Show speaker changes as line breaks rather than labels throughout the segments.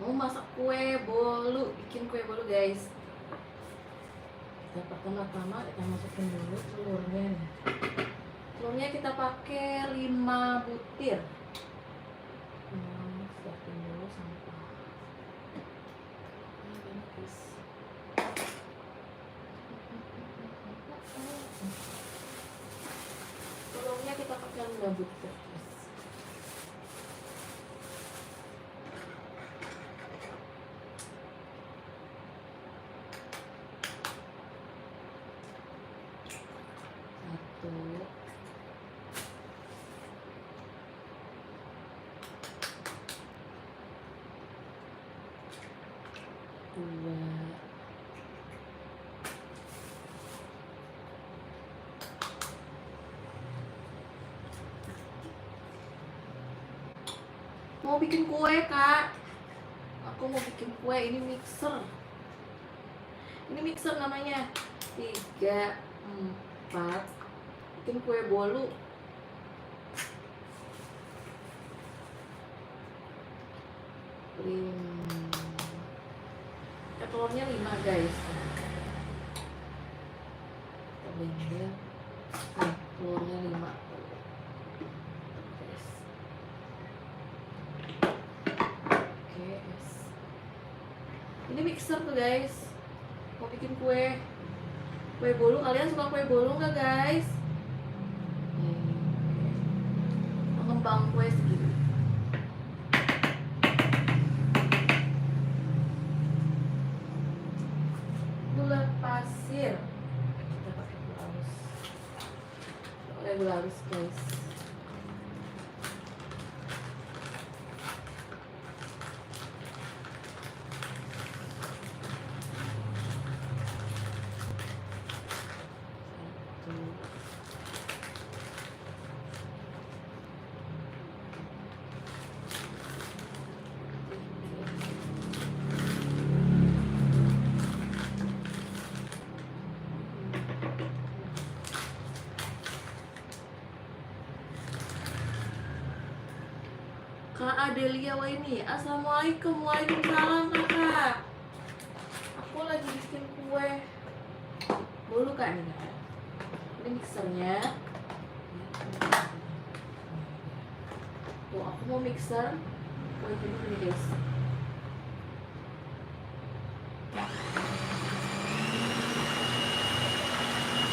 Mau masak kue bolu, bikin kue bolu guys. Kita pertama-tama kita masukin dulu telurnya nih. Telurnya kita pakai 5 butir. Siapin dulu sampah. Telurnya kita pakai 5 butir. Dua, mau bikin kue kak, aku mau bikin kue. Ini mixer namanya. 3, 4, bikin kue bolu. Telurnya 5 guys. Kita blender. Nih, telurnya 5 guys. Oke guys. Ini mixer tuh guys. Mau bikin kue bolu. Kalian suka kue bolu nggak guys? Pengembang kue segini. Gula pasir. Kita pakai gula halus guys. Kak Adelia Waini, assalamualaikum. Waalaikumsalam kakak. Aku lagi bikin kue bolu kak nih kak. Ini mixernya. Tuh aku mau mixer kue bolu nih guys.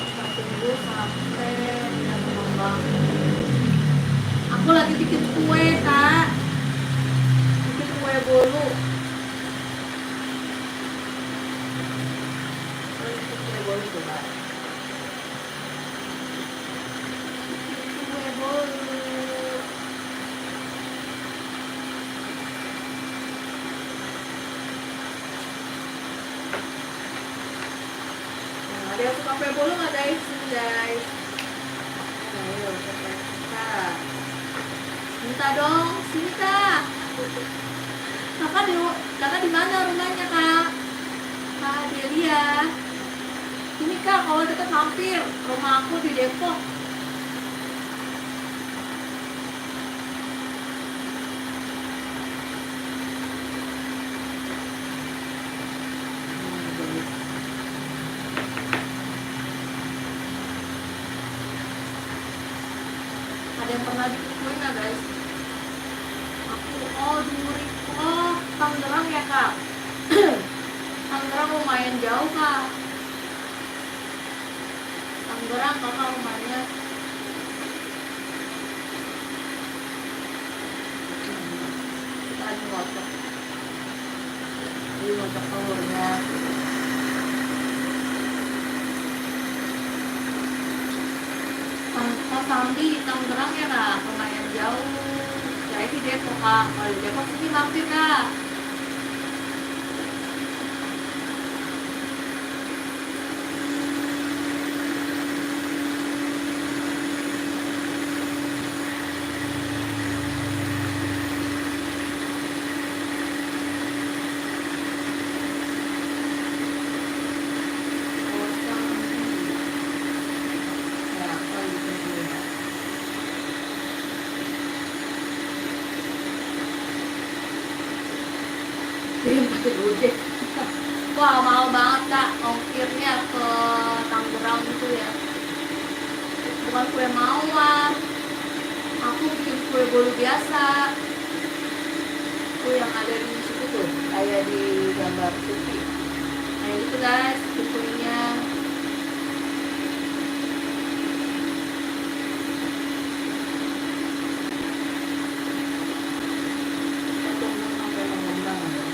Kita tunggu sampai dia mengembang. Aku lagi bikin kue kak, bikin kue bolu. Bikin kue bolu coba. Bikin kue bolu. Nah, ada yang suka kue bolu nggak guys? Guys, ayo kita. Minta dong, sini kak. Kakak di mana rumahnya kak? Kak Delia. Ini kak, kalau deket hampir. Rumah aku di Depok. Ada yang pernah bikin kue nggak guys? Tangerang ya kak. Tangerang lumayan jauh kak. Tangerang kakak rumahnya. Kita lagi ngocok. Ini ngocok telurnya. Kak Sambi di Tangerang ya kak, lumayan jauh. Saya di Depok kak. Kalau di Depok sini mampir kak. Gojek. Wah, mahal banget kak ongkirnya ke Tangerang itu ya. Bukan kue mawar, aku bikin kue bolu biasa, kue yang ada di situ tuh kayak di gambar TV. Nah itu guys bikin kuenya. Kita tunggu sampai mengembang.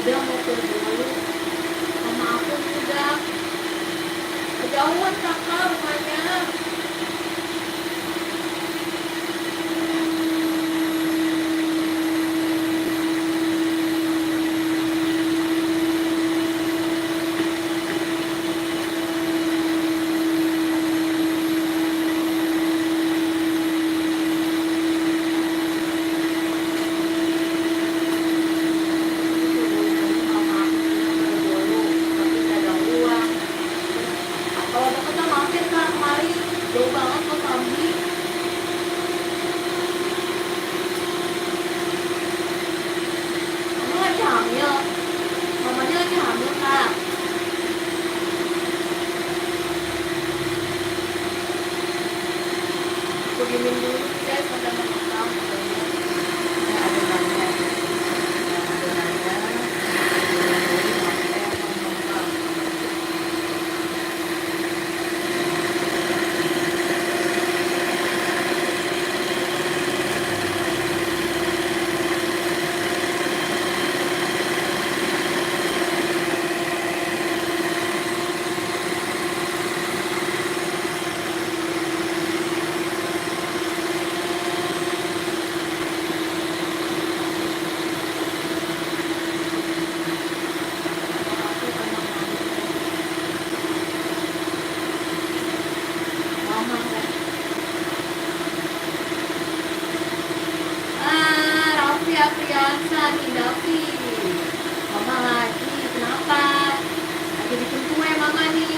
Udah mau ke dulu sama aku udah kejauhan kakak rumahnya. Kalau deket kan mampir kak kemari, jauh banget kok Sambi. Kamu lagi hamil, mamanya lagi hamil kak. Aku diemin dulu guys sampai menetap. Ya adonannya, mama kan. Raffi Afriansa nih Davi. Mama lagi, kenapa? Lagi bikin kue mama nih.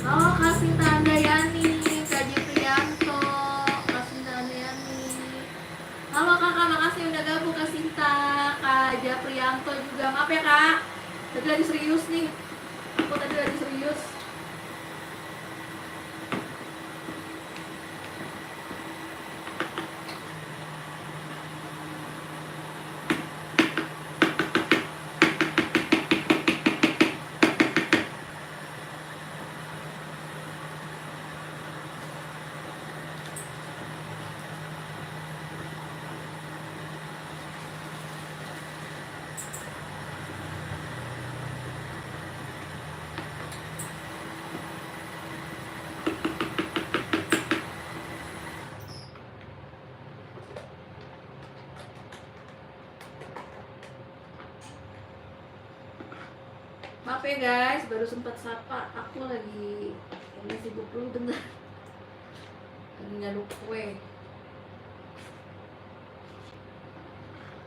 Oh, kasih tanda Yani, Kak Jiprianto, kasih tanda Yani. Halo kakak, makasih udah gabung Kak Sinta, Kak Japrianto juga. Maaf ya kak, tadi lagi serius nih. Aku tadi lagi serius. Maaf ya guys, baru sempat sapa. Aku lagi sibuk dulu bentar. Lagi ngaduk kue.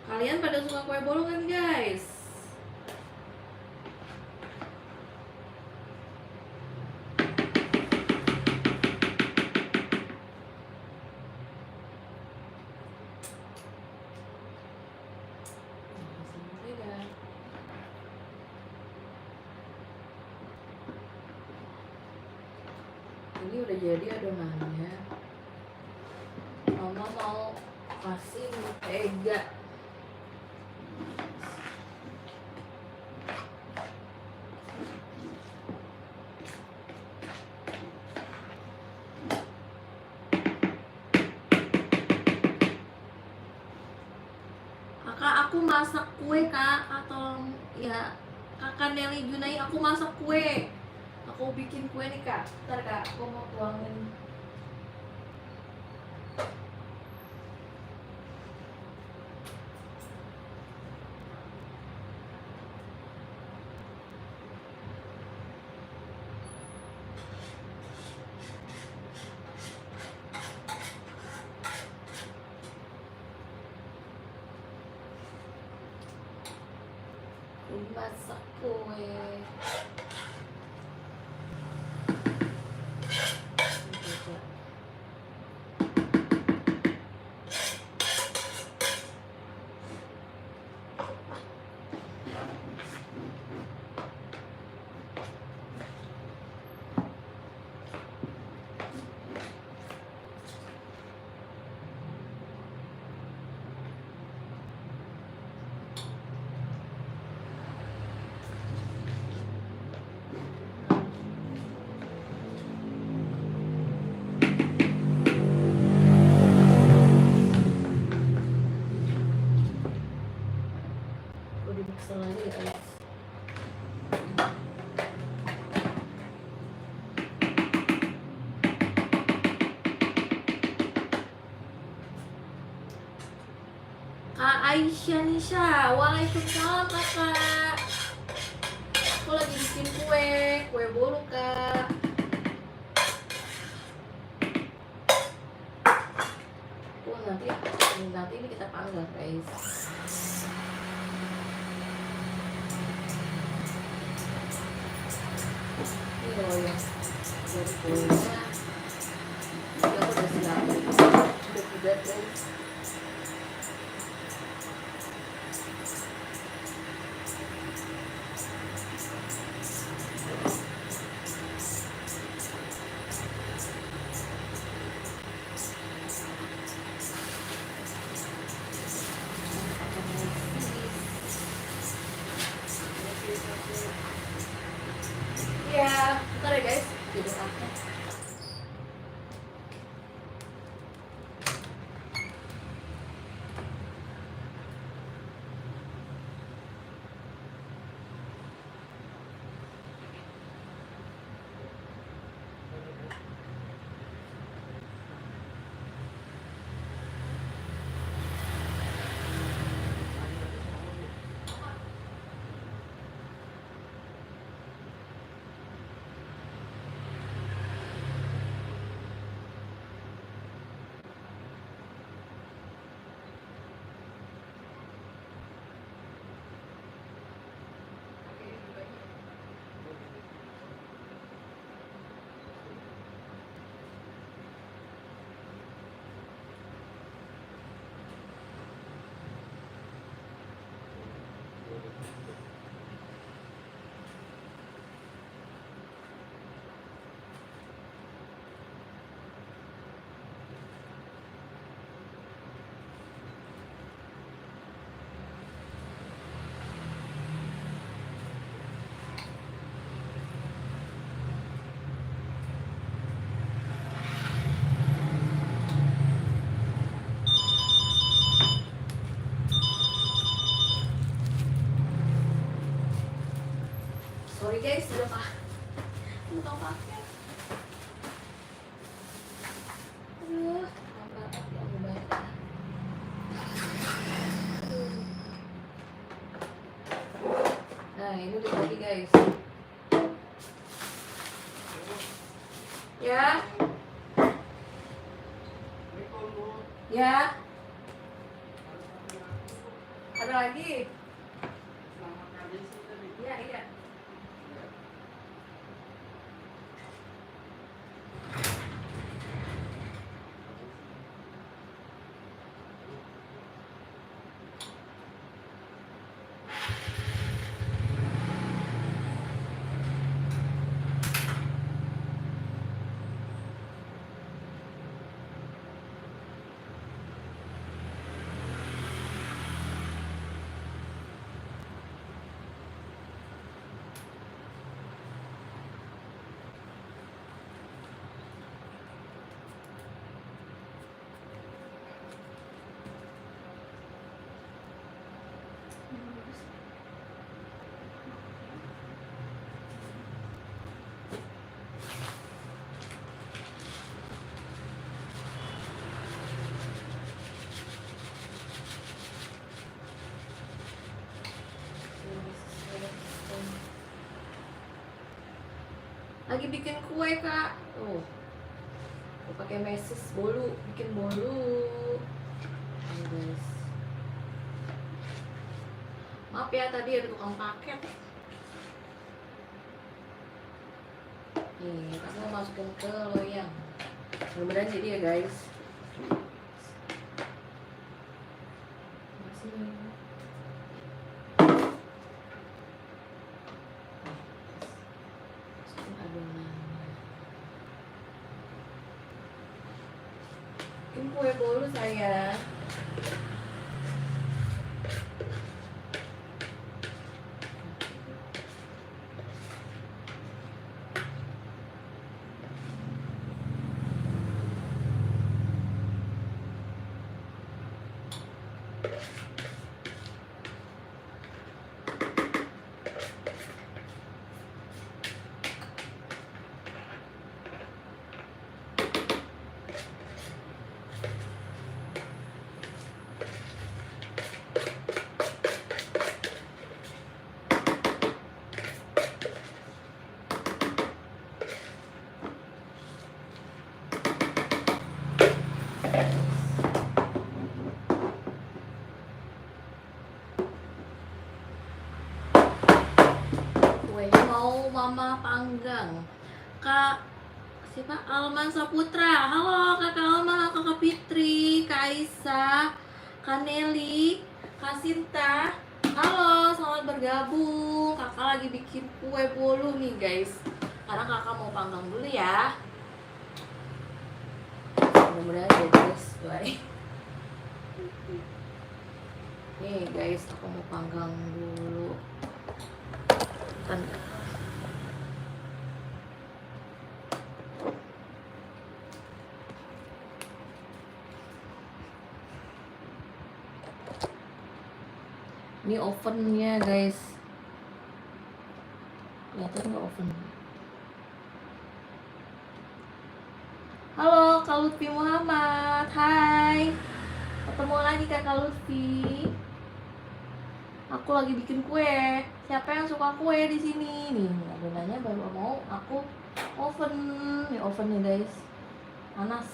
Kalian pada suka kue bolu kan guys? Ini udah jadi adonannya. Mama mau kasih mentega. Kakak, aku masak kue kak, atau ya kakak Nelly Junai, aku masak kue. Aku bikin kue nih kak. Ntar kak, aku mau tuangin. Masak kue. Lagi guys. Kak Aisyah Nisha, waalaikumsalam kakak. Aku lagi bikin kue bolu kak. Nanti ini kita panggang guys. Ini loh ya, jadi kuenya aku udah siap, udah bulat guys. guys, udah buka paket. Aduh, banget ya aku banget. Nah, ini udah lagi guys. Ya. Ya. Ada lagi? Iya, iya. Lagi bikin kue kak, tuh aku pakai meses bolu, bikin bolu. Ayo guys, maaf ya tadi ada tukang paket. Nih, aku mau masukin ke loyang. Mudah-mudahan jadi ya guys. Ini kue bolu saya. Kuenya mau mama panggang. Kak siapa? Alman Saputra. Halo Kakak Alma, Kakak Fitri, Kak Aisyah, Kak Nelly, Kak Sinta. Halo, selamat bergabung. Kakak lagi bikin kue bolu nih guys. Karena kakak mau panggang dulu ya. Mudah-mudahan jadi guys. Doain. Nih guys, aku mau panggang dulu. Kan ini ovennya guys, kelihatan nggak oven? Halo Kak Lutfi Muhammad, hai, ketemu lagi Kak Lutfi. Aku lagi bikin kue. Siapa yang suka kue di sini? Nih, adonannya baru mau aku oven. Nih ovennya guys, panas.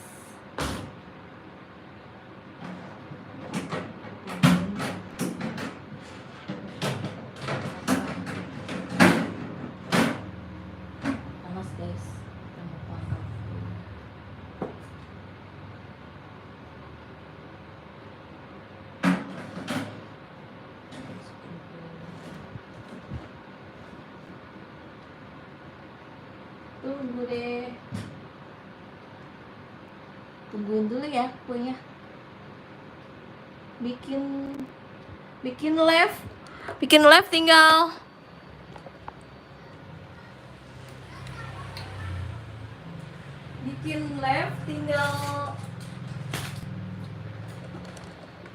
Panas guys. Kita mau panggang. Tunggu deh, tungguin dulu ya kuenya. Bikin live tinggal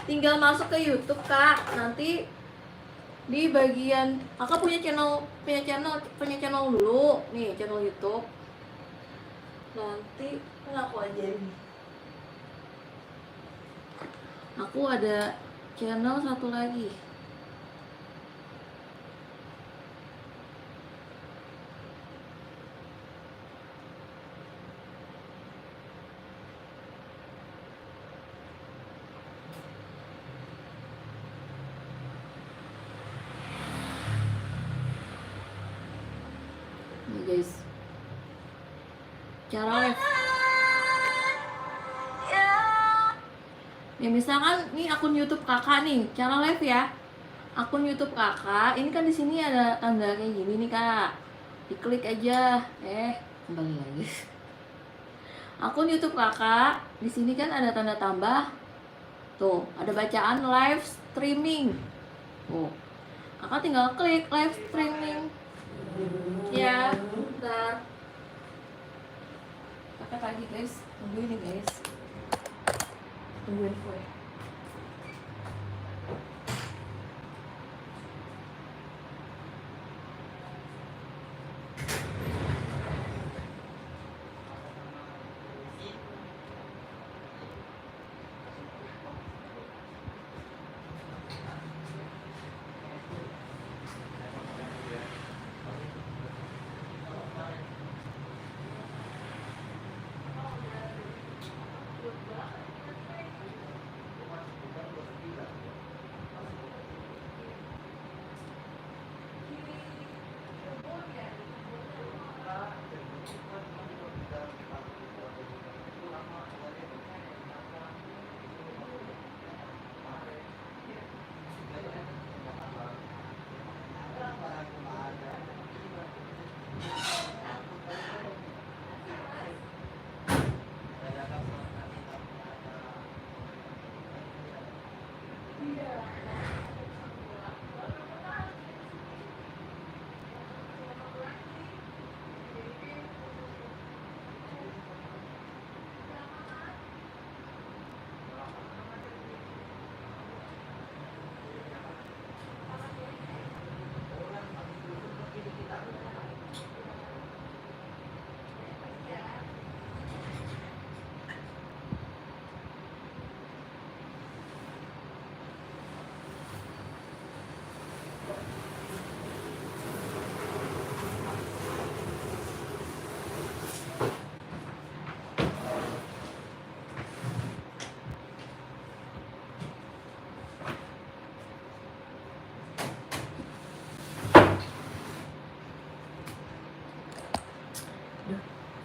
tinggal masuk ke YouTube kak. Nanti Di bagian kakak punya channel dulu nih, channel YouTube. Nanti kan aku ajarin. Aku ada channel satu lagi. Nih guys, cara live. Ya misalkan nih akun YouTube kakak nih, cara live ya. Akun YouTube kakak, ini kan di sini ada tanda kayak gini nih kak. Diklik aja, kembali lagi. Akun YouTube kakak, di sini kan ada tanda tambah. Tuh, ada bacaan live streaming. Tuh, kakak tinggal klik live streaming. Ya, bentar. Kakak lagi guys, tungguin nih guys. Tungguin gue.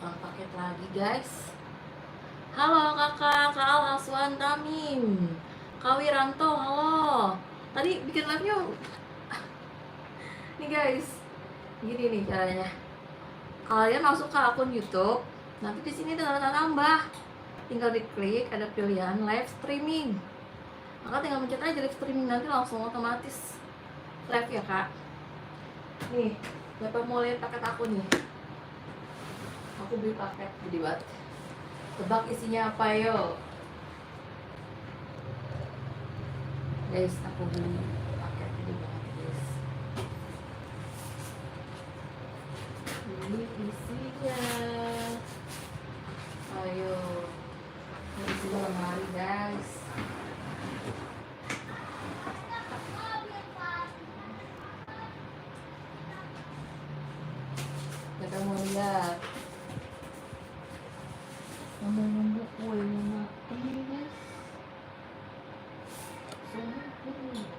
Paket lagi guys. Halo kakak, Kak Al Aswan Tamim, Kak Wiranto, halo. Tadi bikin live-nya nih guys. Gini nih caranya. Kalian masuk ke akun YouTube, nanti di sini ada tanda tambah. Tinggal diklik, ada pilihan live streaming. Kakak tinggal mencet aja live streaming, nanti langsung otomatis live ya kak. Nih, siapa mau lihat paket aku nih? Aku beli paket gede banget. Tebak isinya apa yo? Guys, aku beli paket gede banget guys. Ini isinya. Ayo. Ini isinya lemari guys. Kita mau lihat. Mau nunggu kuenya matang nih guys. Soalnya 150.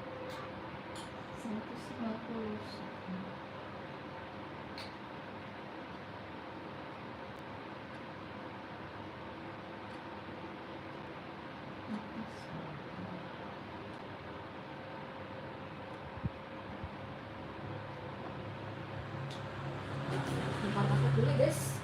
Tempat aku dulu guys.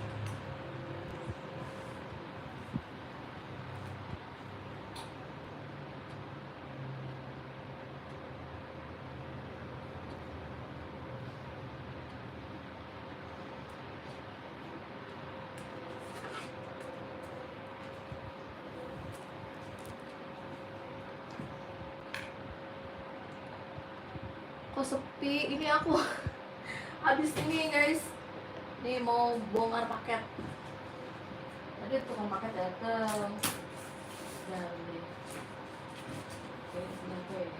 Kok sepi? Ini aku habis ini guys. Nih mau bongkar paket. Tadi tukang paket datang. Jadi, oke, sebentar guys.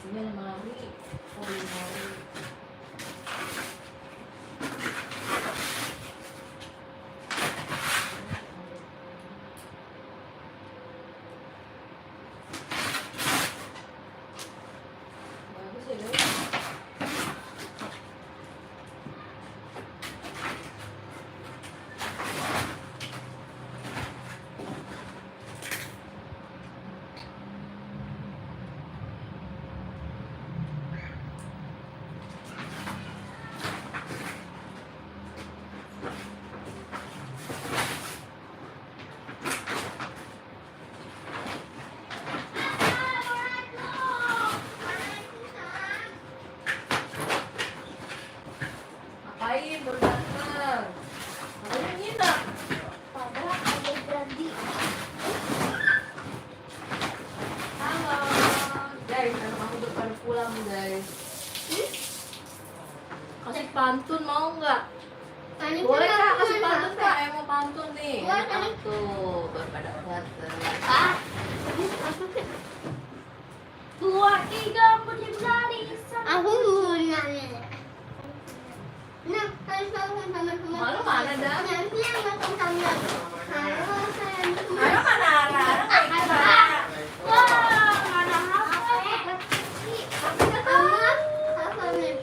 Sini lemari. Oh, lemari. Bagus ya guys. Ngapain baru datang? Ngapain nginep?
Padahal ada janji.
Halo guys, anak aku udah pada pulang guys. Kasih pantun mau nggak? Boleh kak, kasih pantun kak, mau pantun nih.
Boleh,
Anak tuh baru pada datang.
Ah, dua tiga berlari. Aku nanya. Nah, kalau sama
Malu mana dah?
nanti yang makan sama. Halo, saya.
Ayo mana Ara? Ara nggak ikut Ara.
Wah, mana apa? Apa nih?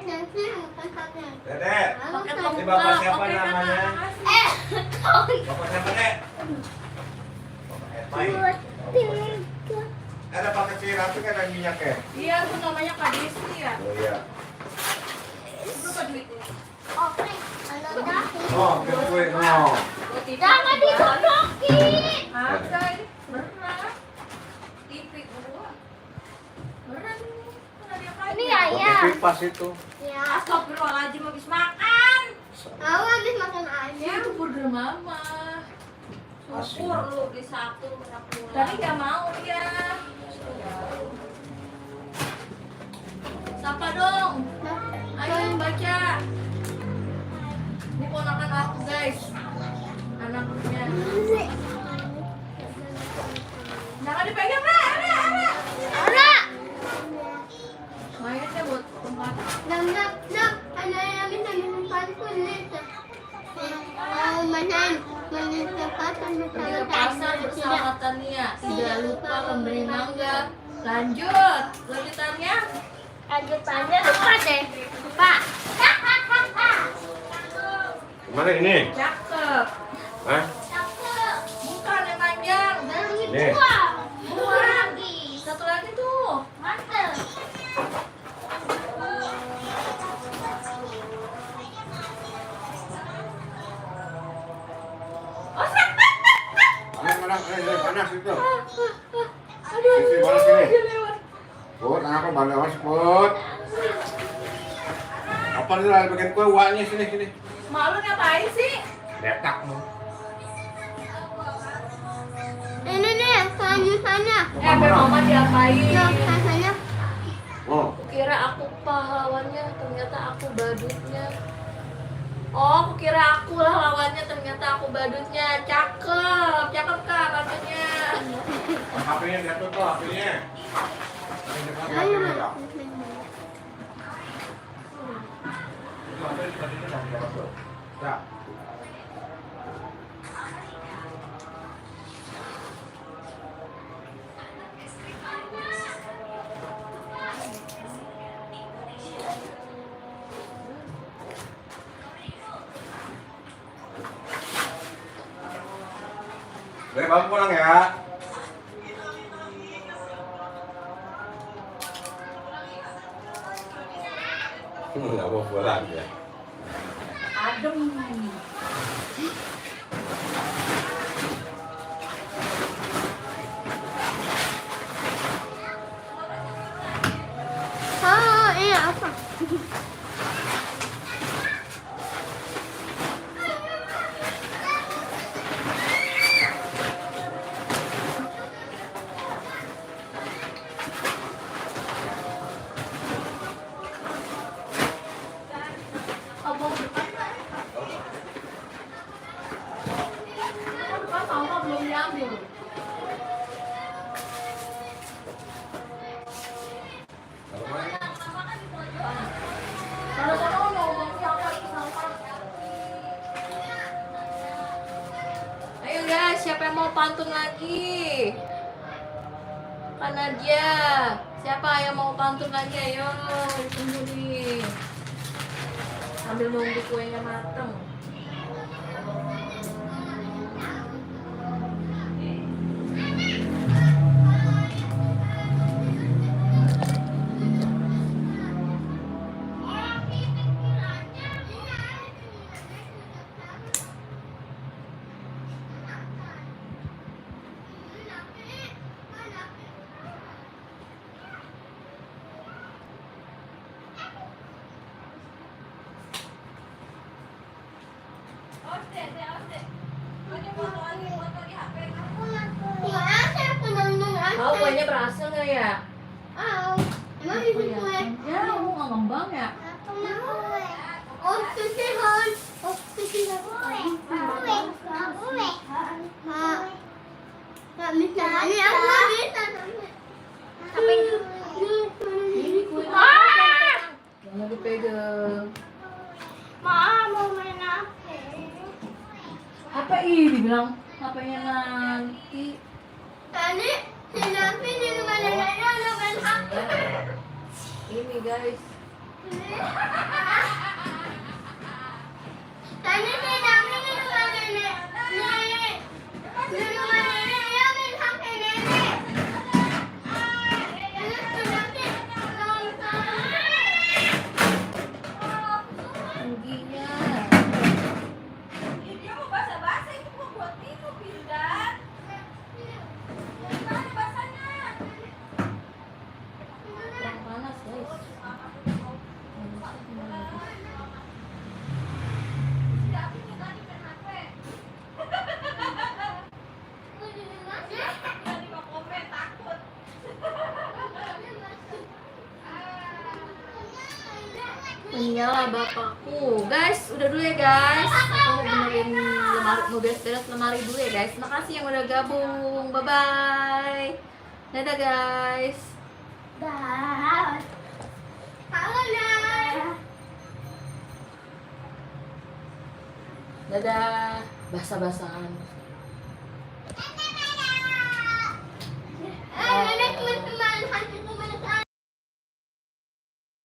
Nanti yang makan sama.
Dedek,
Paket
Halo,
lengkap.
ini bapak siapa
Oke, Kak,
namanya?
makasih.
Bapak siapa, Dek? Bapak Epai. Ada pakai si Ratu kan ada minyak ya?
Iya, itu namanya Kak Desi ya.
Oh iya.
Berapa duitnya?
Oke, halo dah.
Oh, kue no.
Jangan digodokin.
Ada ini berat. TV gua. Berat ini. Kan ada yang
Ini
lain.
ayam.
Pakai pas itu.
Ya,
Astagfirullahaladzim habis makan.
aku habis makan ayam.
Itu burger mama.
Asin.
Syukur lu beli satu pernah pulang. Tadi nggak mau ya. Sapa dong. Ayo baca. Ini ponakan aku guys. Anaknya. Jangan dipegang lah.
Ara.
Mainnya buat tempat.
Nak, ada yang bisa menyimpan kulit. Oh, manan menyimpan
Pergi ke pasar bersama Tania. Tidak lupa memberi mangga. Lanjutannya.
Lanjutannya lupa deh. Lupa.
Gimana ini?
Cakep.
Hah?
Bukan yang panjang.
Nih.
Bukan. Satu lagi tuh.
Mantap.
Ini panas itu.
Aduh,
Sisi mana sini?
dia lewat.
Put, apa balik mas Put? Apa nih lah bagian kue uangnya sini.
Malu ngapain sih?
Letak lu.
Ini nih, selanjutnya.
Biar mama diapain?
Nah, rasanya.
Oh,
Kira aku pahlawannya, ternyata aku badutnya. Oh, kira aku lah lawannya, ternyata aku badutnya. Cakep kak katanya.
HP-nya jatuh tuh HP-nya.
Ayo.
Ya. Baik, Bang pulang ya. Nggak mau pulang ya.
Adem.
Oh, iya apa?
pantun lagi. Kan aja. Siapa yang mau pantun lagi? Ayo, tunggu nih. Sambil nunggu kuenya mateng. Oh, kuenya berhasil nggak ya?
Emang itu kue?
Ya, kamu nggak ngembang ya?
Oh, sisihan. Oh, sisihan. Nggak bisa. Ini aku nggak bisa. Tapi
Ini kue. Jangan dipegang.
mau main apa?
Apa ini dibilang? HP-nya nanti.
Tadi si Nafi di rumah neneknya ada main HP.
Ini guys.
Tadi si Nafi di rumah nenek. Di rumah neneknya main HP nenek. Terus si Nafi nonton.
Tingginya.
Dia mau basa-basi itu mau buat minum Bildan. Gimana basanya?
Kurang panas guys.
Tidak aku nih tadi main HP. Tadi mau komen takut.
Menyala bapakku. Guys, udah dulu ya guys. Aku mau benerin lemari, mau beres-beres lemari dulu ya guys. Makasih yang udah gabung. Bye bye. Dadah guys.
Dah. Halo, Nak.
Dadah. Basah-basahan.